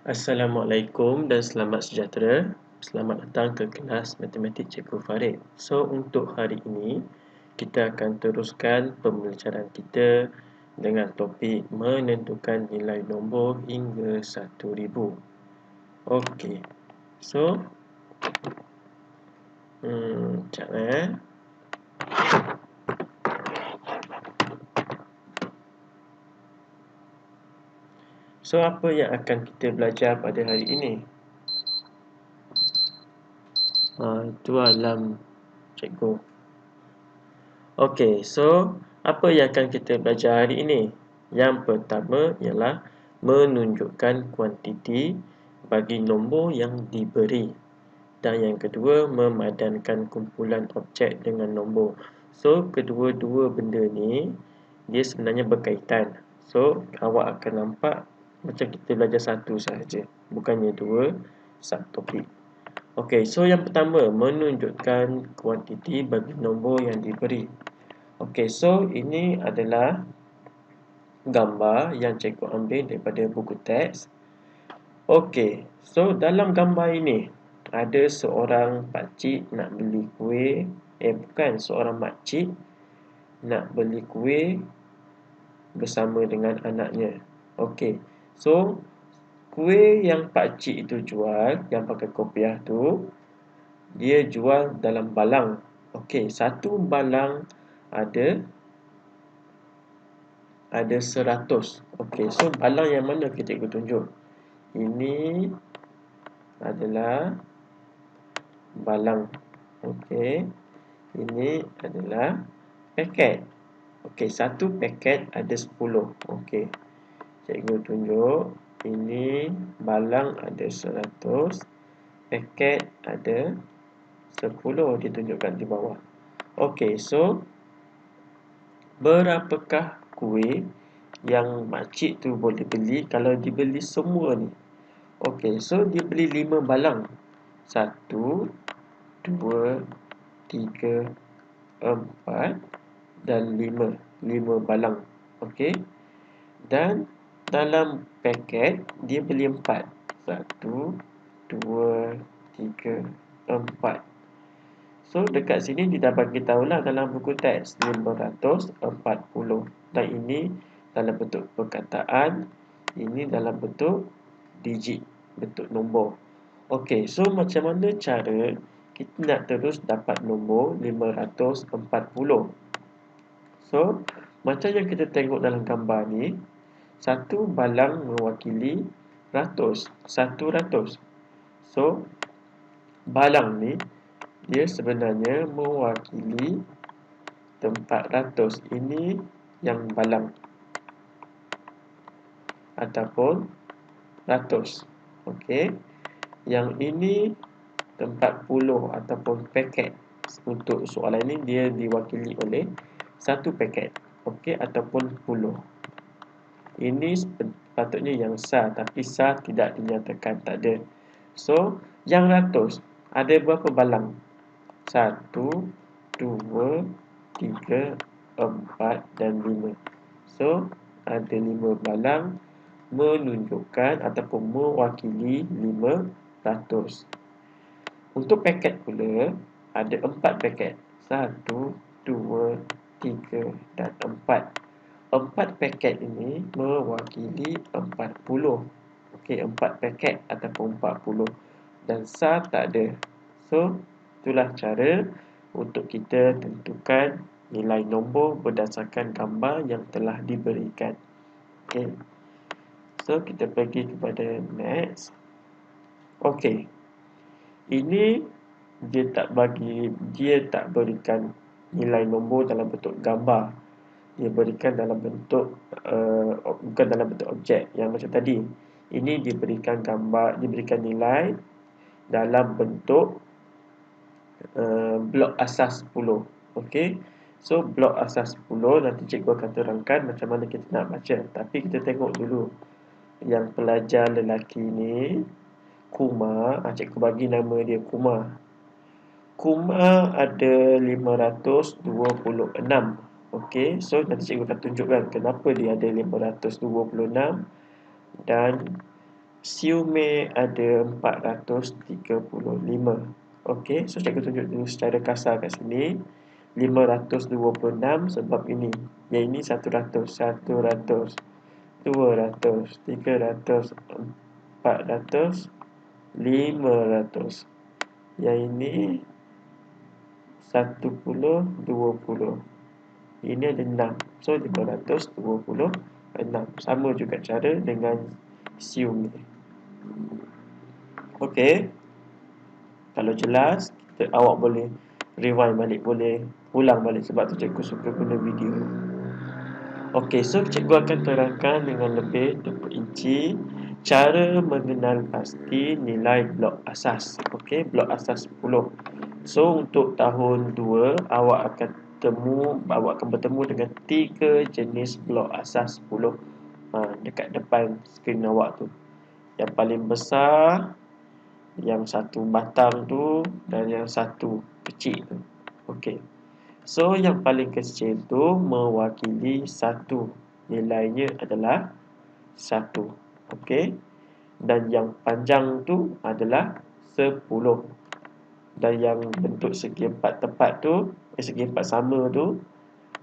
Assalamualaikum dan selamat sejahtera. Selamat datang ke kelas Matematik Cikgu Farid. So, untuk hari ini, kita akan teruskan pembelajaran kita dengan topik menentukan nilai nombor hingga 1000. Okey. So, sekejap So, apa yang akan kita belajar pada hari ini? Itu alam cikgu. Okey, so apa yang akan kita belajar hari ini? Yang pertama ialah menunjukkan kuantiti bagi nombor yang diberi. Dan yang kedua, memadankan kumpulan objek dengan nombor. So, kedua-dua benda ni, dia sebenarnya berkaitan. So, awak akan nampak macam kita belajar satu sahaja, bukannya dua subtopik. Okey, so yang pertama, menunjukkan kuantiti bagi nombor yang diberi. Okey, so ini adalah gambar yang cikgu ambil daripada buku teks. Okey, so dalam gambar ini ada seorang pakcik nak beli kuih. Bukan, seorang makcik nak beli kuih bersama dengan anaknya. Okey, so kuih yang pakcik itu jual, yang pakai kopiah tu, dia jual dalam balang. Okey, satu balang ada 100. Okey, so balang yang mana cikgu tunjuk? Ini adalah balang. Okey, ini adalah paket. Okey, satu paket ada 10. Okey, cikgu tunjuk. Ini balang ada 100. Paket ada 10, ditunjukkan di bawah. Okey, so berapakah kuih yang makcik tu boleh beli kalau dibeli semua ni? Okey, so dia beli 5 balang. 1, 2, 3, 4 dan 5. 5 balang. Okey. Dan dalam paket dia beli 4. 1, 2, 3, 4. So, dekat sini dia dah bagi tahulah dalam buku teks 540. Dan ini dalam bentuk perkataan, ini dalam bentuk digit, bentuk nombor. Okey, so macam mana cara kita nak terus dapat nombor 540? So, macam yang kita tengok dalam gambar ni, satu balang mewakili ratus, 100. So, balang ni dia sebenarnya mewakili tempat ratus. Ini yang balang ataupun ratus. Okey. Yang ini tempat puluh ataupun paket. Untuk soalan ini dia diwakili oleh satu paket. Okey, ataupun puluh. Ini sepatutnya yang sah, tapi sah tidak dinyatakan, tak ada. So, yang ratus ada berapa balang? 1, 2, 3, 4 dan 5. So, ada 5 balang menunjukkan ataupun mewakili 500. Untuk paket pula ada 4 paket. 1, 2, 3 dan 4. 4 paket ini mewakili 40. Okey, 4 paket ataupun 40. Dan sah tak ada. So, itulah cara untuk kita tentukan nilai nombor berdasarkan gambar yang telah diberikan. Okey. So, kita pergi kepada next. Okey. Ini dia tak berikan nilai nombor dalam bentuk gambar. Dia berikan dalam bentuk bukan dalam bentuk objek yang macam tadi. Ini diberikan gambar, diberikan nilai dalam bentuk blok asas 10. Okey. So, blok asas 10 nanti cikgu akan terangkan macam mana kita nak baca. Tapi kita tengok dulu yang pelajar lelaki ni, Kumar. Cikgu bagi nama dia Kumar. Kumar ada 526. Okey, so nanti cikgu akan tunjukkan kenapa dia ada 526 dan Siume ada 435. Okey, so cikgu tunjuk dulu secara kasar kat sini. 526 sebab ini. Yang ini 100, 100, 200, 300, 400, 500. Yang ini 10, 20. Ini ada 6. So 526. Sama juga cara dengan sium ni. Okey. Kalau jelas, awak boleh rewind balik, boleh ulang balik sebab tu cikgu suka guna video. Okey, so cikgu akan terangkan dengan lebih terperinci cara mengenal pasti nilai blok asas. Okey, blok asas 10. So untuk tahun 2, awak akan bertemu dengan 3 jenis blok asas 10. Dekat depan skrin awak tu. Yang paling besar, yang satu batang tu, dan yang satu kecil tu. Okey. So yang paling kecil tu mewakili 1. Nilainya adalah 1. Okey. Dan yang panjang tu adalah 10. Dan yang bentuk segi empat tepat tu, segi empat sama tu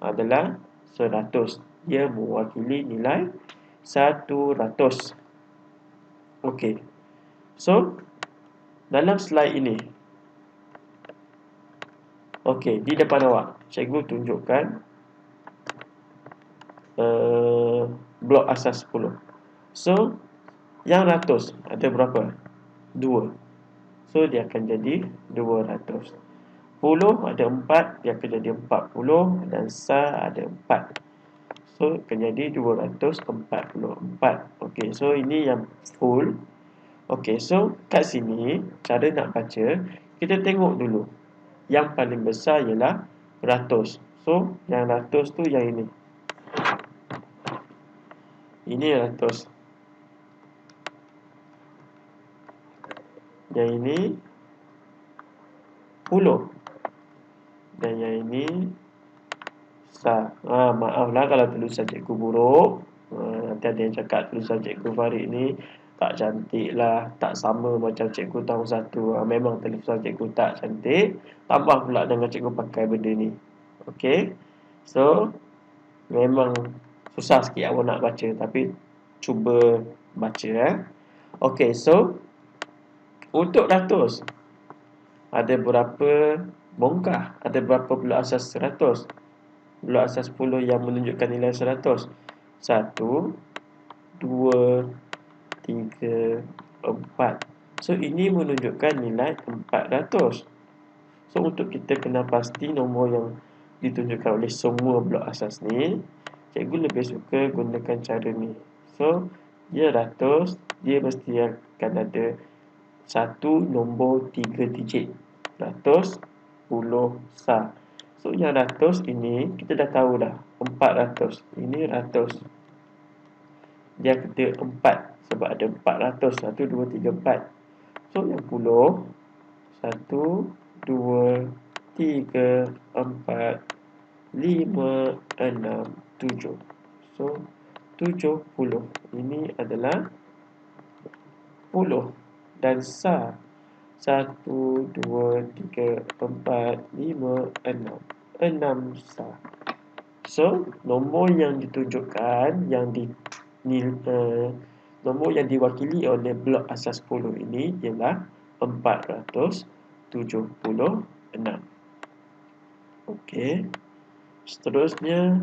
adalah 100. Dia mewakili nilai 100. Okey. So dalam slide ini, okey, di depan awak, cikgu tunjukkan blok asas 10. So, yang 100 ada berapa? 2. So, dia akan jadi 200. 10 ada 4, dia akan jadi 40. Dan SAR ada 4. So, akan jadi 244. Okey, so ini yang full. Okey, so kat sini, cara nak baca, kita tengok dulu. Yang paling besar ialah 100. So, yang 100 tu yang ini. Ini 100. Yang ini 10. Dan yang ini SAR. Maaflah kalau tulisan cikgu buruk. Nanti ada yang cakap tulisan cikgu Farid ni tak cantik lah, tak sama macam cikgu tahun 1. Memang tulisan cikgu tak cantik. Tambah pula dengan cikgu pakai benda ni. Okey. So, memang susah sikit awak nak baca, tapi cuba baca. Okey, so untuk 100 ada berapa bongkah? Ada berapa blok asas 100? Blok asas 10 yang menunjukkan nilai 100. 1, 2, 3, 4. So ini menunjukkan nilai 400. So untuk kita kenal pasti nombor yang ditunjukkan oleh semua blok asas ni, cikgu lebih suka gunakan cara ni. So dia 100, dia mesti akan ada satu nombor 3 digit. 100, 10, SAR. So yang 100 ini kita dah tahu dah, 400. Ini 100. Dia ada 4 sebab ada 400. 1, 2, 3, 4. So yang 10, 1, 2, 3, 4, 5, 6, 7. So 70. Ini adalah 10. Dan SAR 1, 2, 3, 4, 5, 6. 6 SAR. So nombor yang ditunjukkan, nombor yang diwakili oleh blok asas 10 ini ialah 476. Okey. Seterusnya,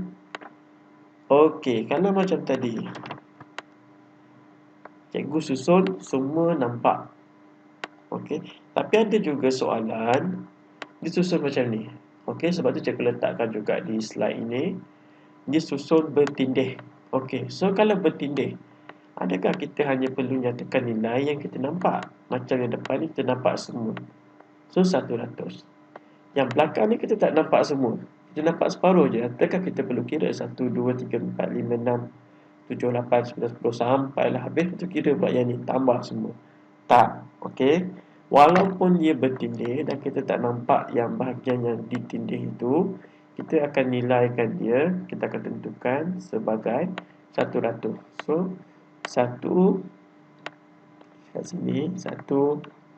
okey, kalau macam tadi, cikgu susun semua nampak. Okey, tapi ada juga soalan disusun macam ni. Okey, sebab tu cikgu letakkan juga di slide ini. Disusun bertindih. Okey, so kalau bertindih, adakah kita hanya perlu nyatakan nilai yang kita nampak? Macam yang depan ni kita nampak semua. So 100. Yang belakang ni kita tak nampak semua. Kita nampak separuh je. Adakah kita perlu kira 1, 2, 3, 4, 5, 6, 7, 8, 9, 10 sampailah habis. Itu kira pula yang ni, tambah semua. Tak. Okey. Walaupun dia bertindih dan kita tak nampak yang bahagian yang ditindih itu, kita akan nilaikan dia, kita akan tentukan sebagai 100. So 1 kat sini 1,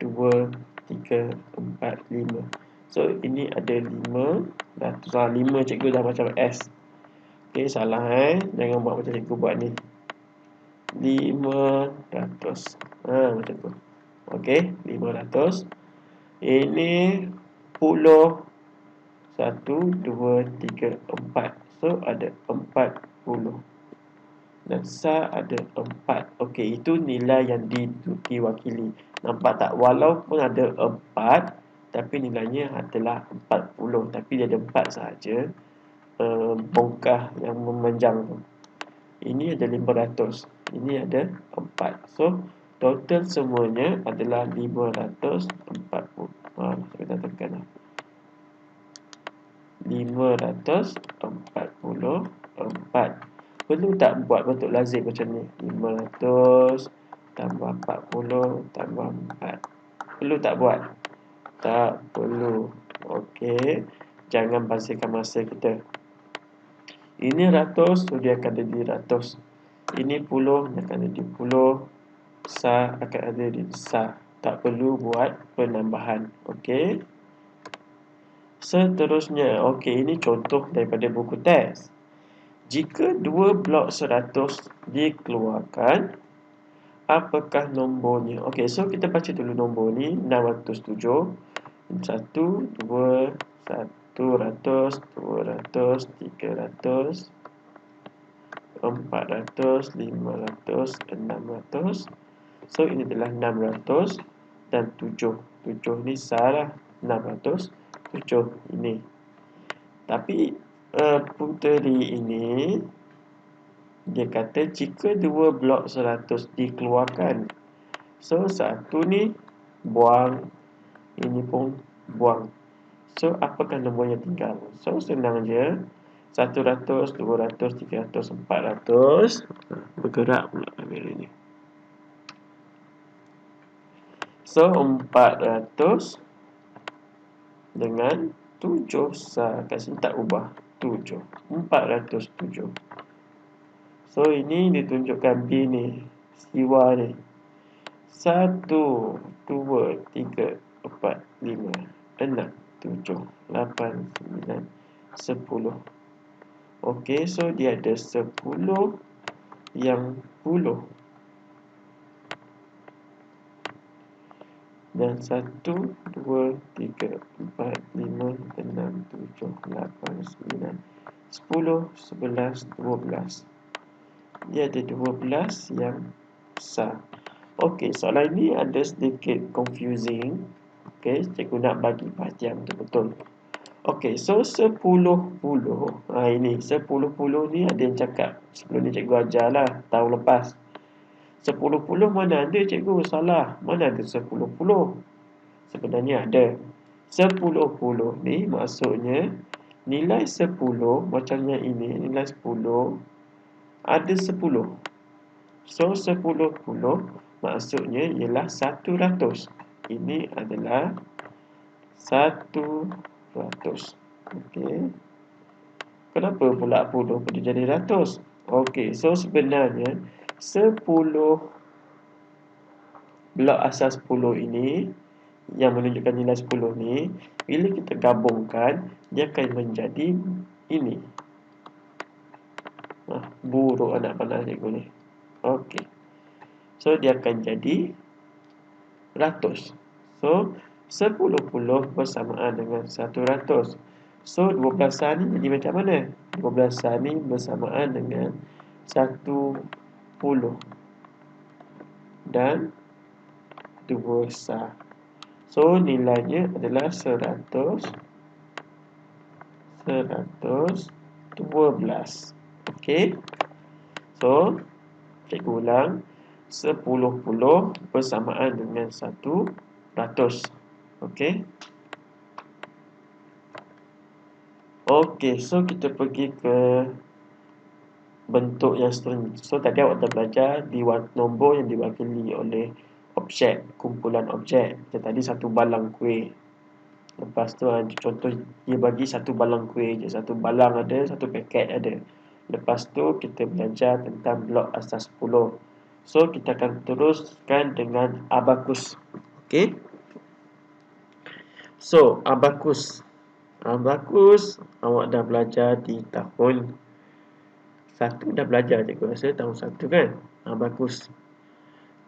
2, 3, 4, 5. So ini ada 500. 5 cikgu dah macam S. Okey, salah jangan buat macam cikgu buat ni. 500. Macam tu. Okey, 500. Ini puluh 1, 2, 3, 4. So ada 40. Dan SAR ada 4. Okey, itu nilai yang diwakili. Nampak tak? Walaupun ada 4, tapi nilainya adalah 40. Tapi dia ada 4 sahaja. Bongkah yang memanjang tu. Ini ada 500. Ini ada 4. So, total semuanya adalah 540. Kita tekan lah. 544. Perlu tak buat bentuk lazim macam ni? 500 tambah 40 tambah 4. Perlu tak buat? Tak perlu. Okey. Jangan bangsakan masa kita. Ini ratus, so dia akan ada di ratus. Ini puluh, dia akan ada di puluh. SAR akan ada di SAR. Tak perlu buat penambahan. Okey. Seterusnya, okey, ini contoh daripada buku teks. Jika dua blok 100 dikeluarkan, apakah nombornya? Okey, so kita baca dulu nombor ni. 607. 1, 2, 100, 200, 300, 400, 500, 600. So ini adalah 600 dan 7. 7 ni salah. 600, 7 ini. Tapi puteri ini dia kata jika dua blok 100 dikeluarkan. So satu ni buang, ini pun buang. So apakah nombor yang tinggal? So senang je. 100, 200, 300, 400. Bergerak pula kamera ni. So 400 dengan 7. Kat sini tak ubah. 7. 407. So ini ditunjukkan B ni. Siwa ni. 1, 2, 3, 4, 5, 6, 7, 8, 9, 10. Okey, so dia ada 10 yang puluh. Dan 1, 2, 3, 4, 5, 6, 7, 8, 9, 10, 11, 12. Dia ada 12 yang SAR. Okey, soalan ini ada sedikit confusing. Okey, cikgu nak bagi perhatian betul-betul. Okey, so 10 puluh. Ini 10 puluh ni ada yang cakap sebelum ni cikgu ajarlah tahun lepas. 10 puluh mana ada cikgu? Salah. Mana ada 10 puluh? Sebenarnya ada. 10 puluh ni maksudnya nilai 10 macam yang ini, nilai 10 ada 10. So 10 puluh maksudnya ialah 100. Ini adalah 100. Okey. Kenapa pula puluh boleh jadi ratus? Okey, so sebenarnya 10 blok asal 10 ini yang menunjukkan nilai 10 ni, bila kita gabungkan dia akan menjadi ini. Buruk anak panah cikgu ni. Okey. So dia akan jadi ratus. So 10 puluh bersamaan dengan 100. So 12 SAR ni jadi macam mana? 12 SAR ni bersamaan dengan 10 dan 2 SAR. So nilainya adalah 112. Okey. So cikgu ulang. 10 puluh bersamaan dengan 100. Okey. Okey, so kita pergi ke bentuk yang seterusnya. So tadi awak dah belajar nombor yang diwakili oleh objek, kumpulan objek. Macam tadi satu balang kuih. Lepas tu contoh dia bagi satu balang kuih je. Satu balang ada, satu paket ada. Lepas tu kita belajar tentang blok asal 10. So, kita akan teruskan dengan abakus. Okey. So, abakus. Abakus, awak dah belajar di tahun 1 dah belajar, cikgu rasa tahun 1 kan? Abakus.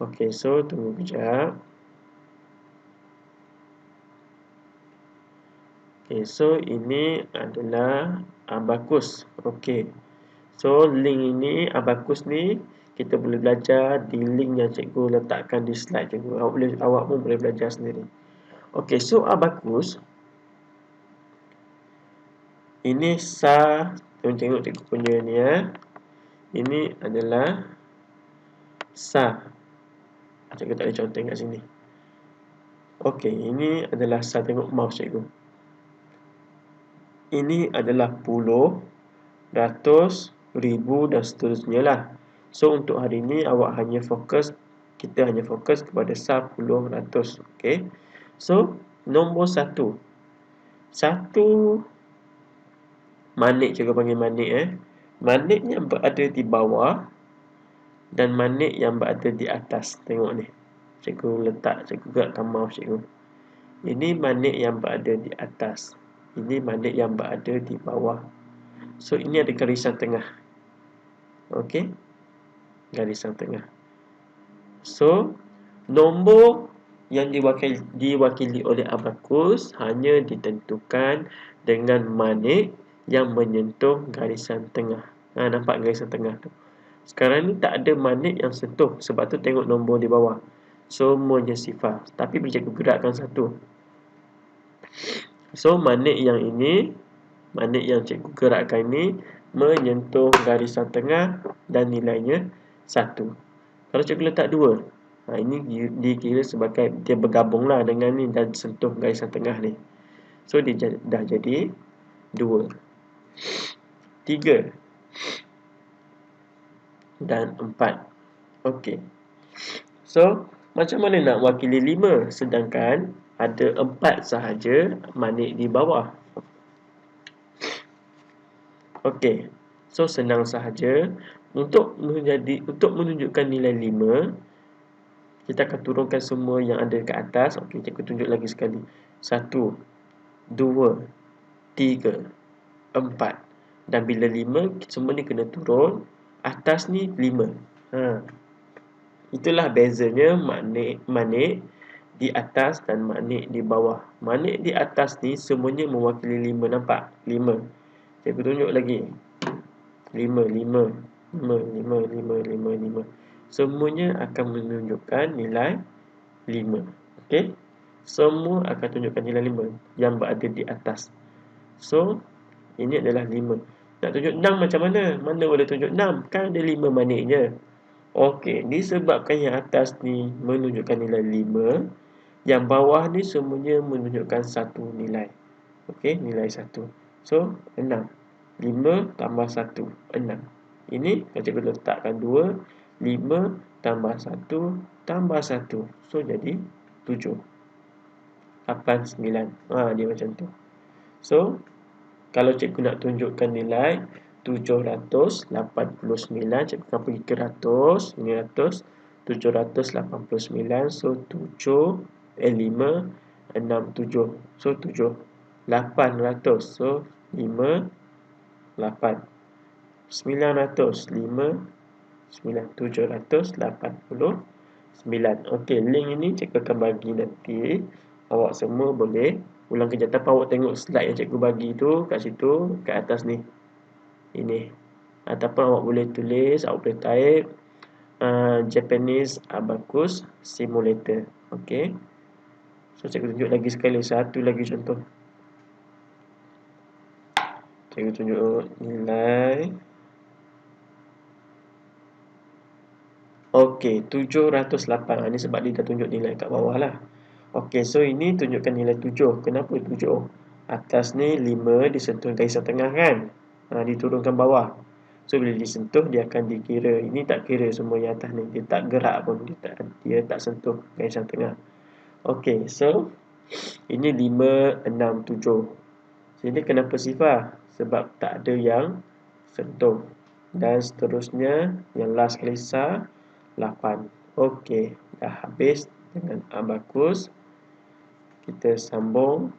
Okey, so tunggu kejap. Okey, so ini adalah abakus. Okey. So, link ini, abakus ni, kita boleh belajar di link yang cikgu letakkan di slide cikgu. Awak pun boleh belajar sendiri. Okey, so abakus. Ini sa, tengok cikgu punya ni ya. Ini adalah sa. Cikgu tak ada contoh kat sini. Okey, ini adalah sa, tengok mouse cikgu. Ini adalah puluh, ratus, ribu dan seterusnya lah. So, untuk hari ini awak hanya fokus, kita hanya fokus kepada sa, puluh, ratus. Okey. So, nombor 1. 1 manik, cikgu panggil manik Manik yang berada di bawah dan manik yang berada di atas. Tengok ni. Cikgu gerakkan mouse cikgu. Ini manik yang berada di atas. Ini manik yang berada di bawah. So, ini ada garisan tengah. Okey. Garisan tengah. So, nombor yang diwakili oleh abakus hanya ditentukan dengan manik yang menyentuh garisan tengah. Nampak garisan tengah tu. Sekarang ni tak ada manik yang sentuh. Sebab tu tengok nombor di bawah. Semuanya sifar. Tapi bila cikgu gerakkan satu. So, manik yang ini, manik yang cikgu gerakkan ini menyentuh garisan tengah dan nilainya 1. Kalau cikgu letak 2, ini dikira sebagai dia bergabunglah dengan ni dan sentuh garisan tengah ni. So, dia dah jadi 2. 3 dan 4. Okey. So, macam mana nak wakili 5 sedangkan ada 4 sahaja manik di bawah? Okey. So, senang sahaja. Untuk menunjukkan nilai 5, kita akan turunkan semua yang ada ke atas. Okey, cikgu tunjuk lagi sekali. 1, 2, 3, 4. Dan bila 5, semua ni kena turun. Atas ni 5. Itulah bezanya manik di atas dan manik di bawah. Manik di atas ni semuanya mewakili 5. Nampak? 5. Cikgu tunjuk lagi. 5, 5, 5, 5, 5, 5, 5. Semuanya akan menunjukkan nilai 5. Okey? Semua akan tunjukkan nilai 5 yang berada di atas. So, ini adalah 5. Nak tunjuk 6 macam mana? Mana boleh tunjuk 6? Kan ada 5 maniknya. Okey, disebabkan yang atas ni menunjukkan nilai 5, yang bawah ni semuanya menunjukkan satu nilai. Okey, nilai 1. So, 6. 5 tambah 1, 6. Ini kalau cikgu letakkan 2, 5 tambah 1 tambah 1. So, jadi 7. 8, 9. Dia macam tu. So, kalau cikgu nak tunjukkan nilai 789, cikgu akan pergi ke ratus. Ini ratus. 789. So, 5, 6, 7. So, 7. 800. So, 5, 8. 900. 5, 9. 789. Okey, link ini cikgu akan bagi nanti. Awak semua boleh ulang kejap. Tapi awak tengok slide yang cikgu bagi tu kat situ, kat atas ni. Ini. Ataupun awak boleh tulis, awak boleh type Japanese Abacus Simulator. Okey. So, cikgu tunjuk lagi sekali. Satu lagi contoh. Cikgu tunjuk nilai. Okey, 708. Ini sebab dia dah tunjuk nilai kat bawah lah. Okey, so ini tunjukkan nilai 7. Kenapa 7? Atas ni 5 disentuh garisan tengah kan? Diturunkan bawah. So, bila disentuh, dia akan dikira. Ini tak kira semua yang atas ni. Dia tak gerak pun. Dia tak sentuh garisan tengah. Okey, so ini 5, 6, 7. Jadi kenapa sifar? Sebab tak ada yang sentuh. Dan seterusnya, yang last kali sa, 8. Okey, dah habis dengan abakus. Kita sambung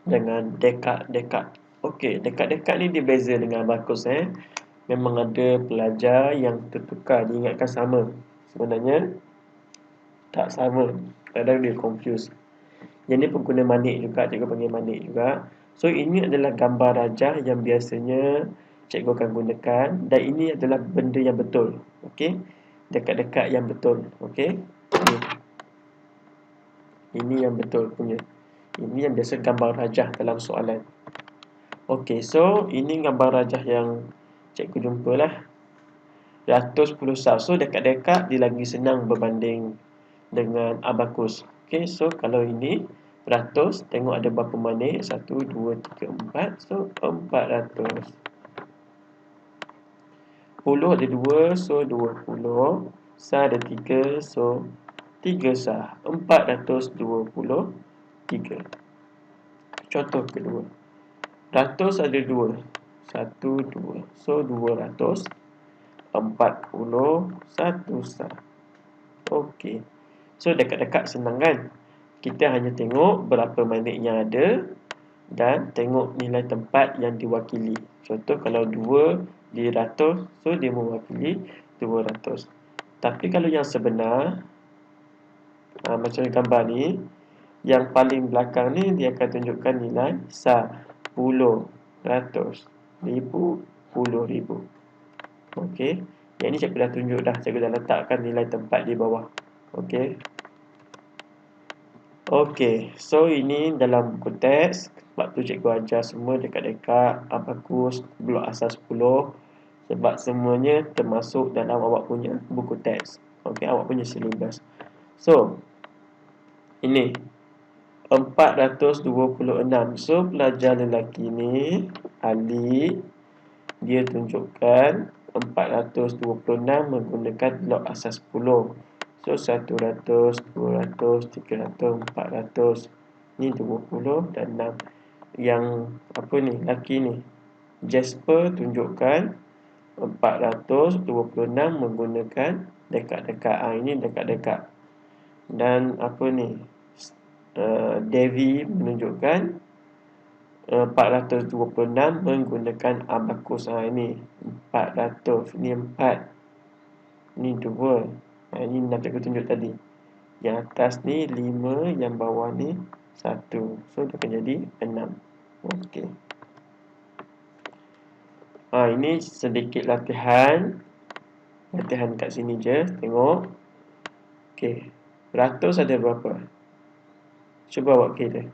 dengan dekad. Okey, dekad ni dia beza dengan abakus Memang ada pelajar yang tertukar, dia ingatkan sama. Sebenarnya tak sama. Kadang dia confuse. Yang ni pun guna manik juga, cikgu panggil manik juga. So ini adalah gambar rajah yang biasanya cikgu akan gunakan, dan ini adalah benda yang betul. Okey, dekat-dekat yang betul. Okey, ini yang betul punya. Ini yang biasa gambar rajah dalam soalan. Okey, so ini gambar rajah yang cikgu jumpalah. Ratus puluh sah. So dekat-dekat dia lagi senang berbanding dengan abakus. Okey, so kalau ini ratus, tengok ada berapa manik? 1, 2, 3, 4. So 400. 10 ada 2, so 20. Sah ada 3, so 3 sah. 423. Contoh kedua. Ratus ada 2. 1, 2. So 200. 41 sah. Okey. So dekat-dekat senang kan? Kita hanya tengok berapa manik yang ada dan tengok nilai tempat yang diwakili. Contoh kalau 2 di ratus, so dia mewakili 200. Tapi kalau yang sebenar, macam gambar ni, yang paling belakang ni dia akan tunjukkan nilai sah. Puluh, ratus, ribu, puluh ribu. Okey. Yang ni cikgu dah tunjuk dah. Cikgu dah letakkan nilai tempat di bawah. Okey. Okey. So ini dalam buku teks. Sebab tu cikgu ajar semua dekat-dekat abakus blok asas 10. Sebab semuanya termasuk dalam awak punya buku teks. Okey, awak punya silibus. So, ini 426. So, pelajar lelaki ni, Ali, dia tunjukkan 426 menggunakan blok asas 10. So 100, 200, 300, 400. Ni 20 dan 6. Yang apa ni? Laki ni. Jasper tunjukkan 426 menggunakan dekat-dekat. Ini dekat-dekat. Dan apa ni? Devi menunjukkan 426 menggunakan abakus. Ini 400. Ini 4. Ini 2. Ini nak cikgu tunjuk tadi. Yang atas ni 5, yang bawah ni 1. So dia akan jadi 6. Okey. Ini sedikit latihan. Latihan kat sini je. Tengok. Okey. Ratus ada berapa? Cuba awak kira.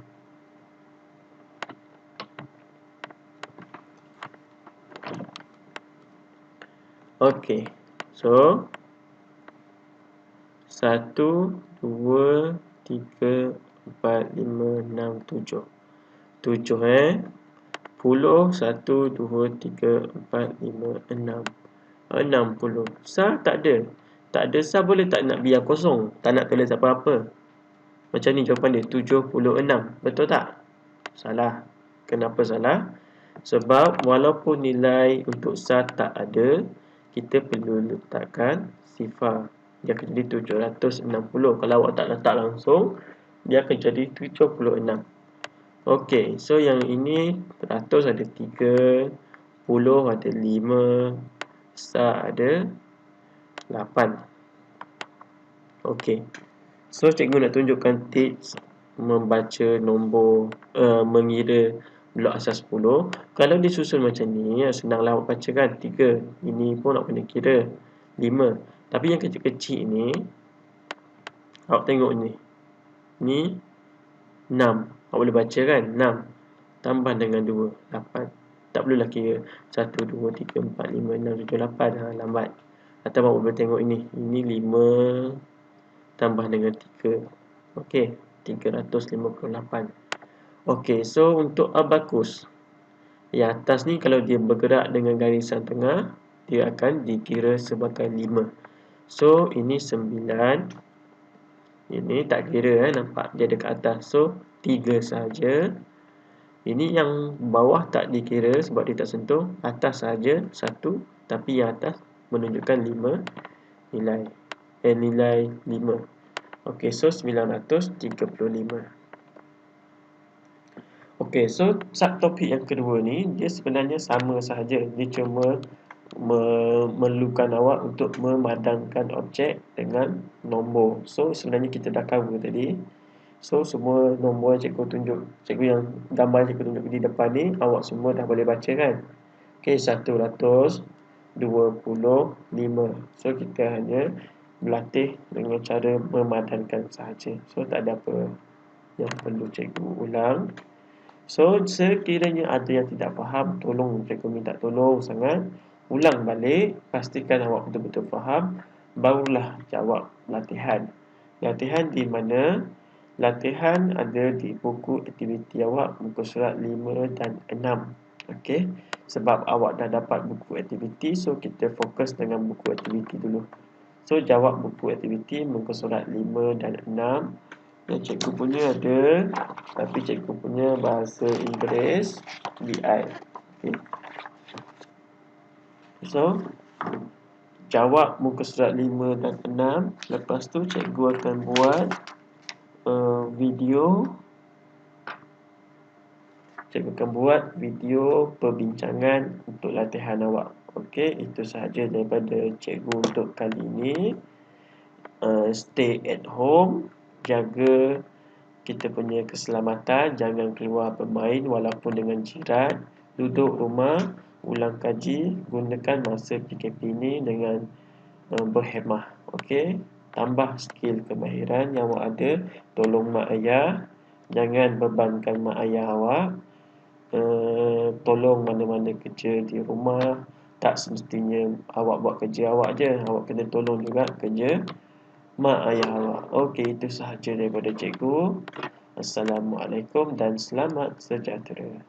Okey. So 1, 2, 3, 4, 5, 6, 7. 7 Puluh, 1, 2, 3, 4, 5, 6. 60. Sah tak ada. Tak ada sah boleh tak nak biar kosong. Tak nak tulis apa-apa. Macam ni jawapan dia. 76. Betul tak? Salah. Kenapa salah? Sebab walaupun nilai untuk sah tak ada, kita perlu letakkan sifar. Dia akan jadi 760. Kalau awak tak letak langsung, dia akan jadi 76. Okey, so yang ini ratus ada 3, puluh ada 5, sah ada 8. Okey. So cikgu nak tunjukkan tips membaca nombor, mengira blok asas 10. Kalau disusun macam ni, senanglah awak baca kan. 3. Ini pun awak kena kira 5. Tapi yang kecil-kecil ni, awak tengok ni. Ni 6. Awak boleh baca kan? 6 tambah dengan 2, 8. Tak perlulah kira 1, 2, 3, 4, 5, 6, 7, 8. Lambat. Atau awak boleh tengok ini. Ini 5 tambah dengan 3. Okey, 358. Okey, so untuk abakus, yang atas ni kalau dia bergerak dengan garisan tengah, dia akan dikira sebagai 5. So, ini 9. Ini tak kira nampak dia dekat atas. So 3 saja. Ini yang bawah tak dikira sebab dia tak sentuh. Atas saja 1, tapi yang atas menunjukkan 5. nilai 5. Okey, so 935. Okey, so subtopik yang kedua ni dia sebenarnya sama sahaja. Dia cuma memerlukan awak untuk memadamkan objek dengan nombor. So sebenarnya kita dah cover tadi. So semua nombor yang cikgu tunjuk, cikgu yang gambar cikgu tunjuk di depan ni, awak semua dah boleh baca kan? Okey, 125. So kita hanya berlatih dengan cara memadankan sahaja. So tak ada apa yang perlu cikgu ulang. So sekiranya ada yang tidak faham, tolong cikgu minta tolong sangat ulang balik, pastikan awak betul-betul faham, barulah jawab latihan. Latihan di mana? Latihan ada di buku aktiviti awak, muka surat 5 dan 6. Okey, sebab awak dah dapat buku aktiviti, so kita fokus dengan buku aktiviti dulu. So jawab buku aktiviti muka surat 5 dan 6. Yang cikgu punya ada, tapi cikgu punya bahasa Inggeris BI. Okay. So jawab muka surat 5 dan 6. Lepas tu cikgu akan buat video. Cikgu akan buat video perbincangan untuk latihan awak. Okey, itu sahaja daripada cikgu untuk kali ini. Stay at home, jaga kita punya keselamatan, jangan keluar bermain walaupun dengan jiran, duduk rumah, ulang kaji, gunakan masa PKP ini dengan berhemah. Okey, tambah skill kemahiran yang awak ada, tolong mak ayah, jangan bebankan mak ayah awak. Tolong mana-mana kerja di rumah, tak semestinya awak buat kerja awak je, awak kena tolong juga kerja mak ayah awak. Okey, itu sahaja daripada cikgu. Assalamualaikum dan selamat sejahtera.